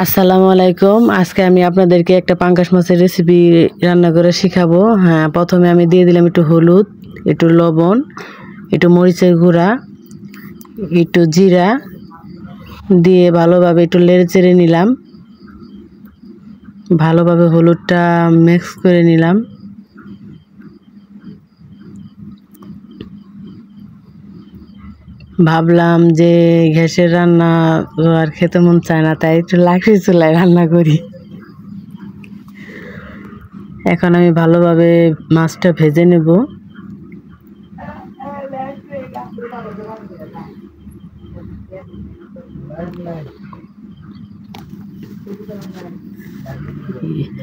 আসসালামু আলাইকুম। আজকে আমি আপনাদেরকে একটা পাঙ্গাস মাছের রেসিপি রান্না করে শেখাবো। হ্যাঁ, প্রথমে আমি দিয়ে দিলাম একটু হলুদ, একটু লবণ, একটু মরিচের গুঁড়া, একটু জিরা দিয়ে ভালোভাবে একটু নেড়ে চেড়ে নিলাম। ভালোভাবে হলুদটা মিক্স করে নিলাম। ভাবলাম যে গ্যাসের রান্না আর খেতে মন চায় না, তাই একটু লাকড়ি চুলায় রান্না করি। এখন আমি ভালোভাবে মাছটা ভেজে নেব।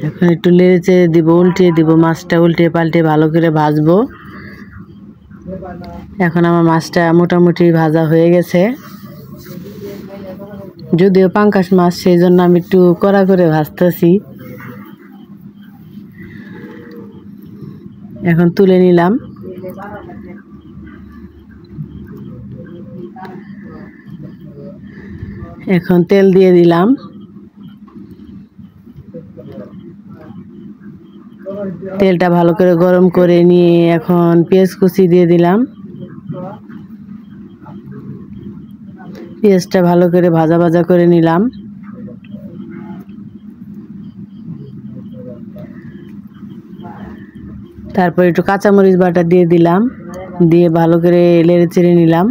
এখন একটু নেড়ে দিব, উল্টিয়ে দিব, মাছটা উল্টিয়ে পাল্টে ভালো করে ভাজবো। এখন আমার মাছটা মোটামুটি ভাজা হয়ে গেছে। যদিও পাঙ্গাস মাছ, সেই জন্য আমি একটু কড়া করে ভাজতেছি। এখন তুলে নিলাম। এখন তেল দিয়ে দিলাম। তেলটা ভালো করে গরম করে নিয়ে এখন পেঁয়াজ কুচি দিয়ে দিলাম। পেঁয়াজটা ভালো করে ভাজা ভাজা করে নিলাম। তারপর একটু কাঁচামরিচ বাটা দিয়ে দিলাম, দিয়ে ভালো করে নেড়ে চেড়ে নিলাম।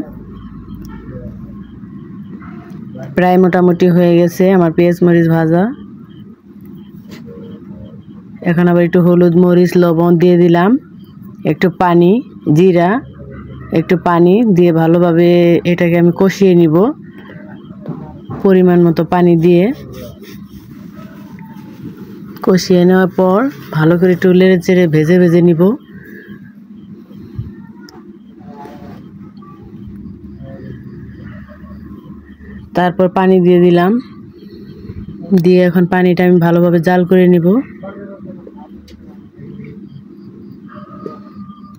প্রায় মোটামুটি হয়ে গেছে আমার পেঁয়াজ মরিচ ভাজা। এখন আবার একটু হলুদ, মরিচ, লবণ দিয়ে দিলাম, একটু পানি, জিরা, একটু পানি দিয়ে ভালোভাবে এটাকে আমি কষিয়ে নিব। পরিমাণ মতো পানি দিয়ে কষিয়ে নেওয়ার পর ভালো করে একটু নেড়ে চেড়ে ভেজে ভেজে নিব। তারপর পানি দিয়ে দিলাম, দিয়ে এখন পানিটা আমি ভালোভাবে জাল করে নিব।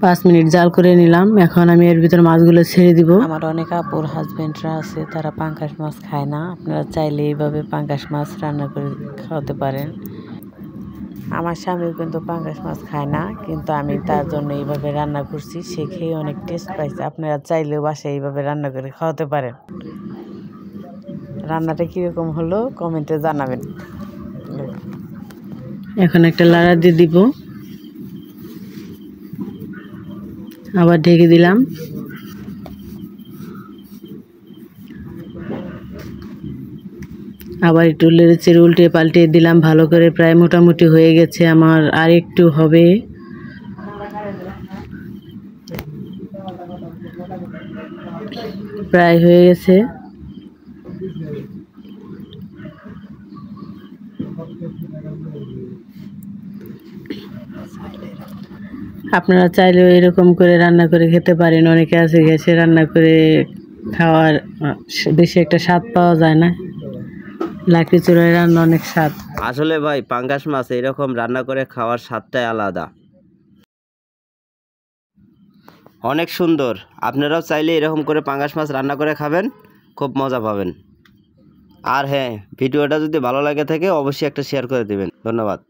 5 মিনিট জাল করে নিলাম। এখন আমি এর ভিতর মাছগুলো ছেড়ে দিব। আমার অনেক আপুর হাজবেন্ডরা আছে, তারা পাঙ্গাস মাছ খায় না। আপনারা চাইলে এইভাবে পাঙ্গাস মাছ রান্না করে খাওয়াতে পারেন। আমার স্বামীও কিন্তু পাঙ্গাস মাছ খায় না, কিন্তু আমি তার জন্য এইভাবে রান্না করছি, সে খেয়ে অনেক টেস্ট পাইছে। আপনারা চাইলেও বাসায় এইভাবে রান্না করে খাওয়াতে পারেন। রান্নাটা কীরকম হলো কমেন্টে জানাবেন। এখন একটা লাড়া দিয়ে দিব, আবার ঢেকে দিলাম। আবার একটু নেড়ে চেড়ে উল্টে পাল্টে দিলাম ভালো করে। প্রায় মোটামুটি হয়ে গেছে আমার, আর একটু হবে। প্রায় হয়ে গেছে। আপনারা চাইলেও এরকম করে রান্না করে খেতে পারেন। অনেকে আছে গ্যাসে রান্না করে খাওয়ার বেশি একটা স্বাদ পাওয়া যায় না, লাকড়ি চুলায় রান্না অনেক স্বাদ। আসলে ভাই পাঙ্গাস মাছ এরকম রান্না করে খাওয়ার স্বাদটাই আলাদা, অনেক সুন্দর। আপনারাও চাইলে এরকম করে পাঙ্গাস মাছ রান্না করে খাবেন, খুব মজা পাবেন। আর হ্যাঁ, ভিডিওটা যদি ভালো লাগে থাকে অবশ্যই একটা শেয়ার করে দেবেন। ধন্যবাদ।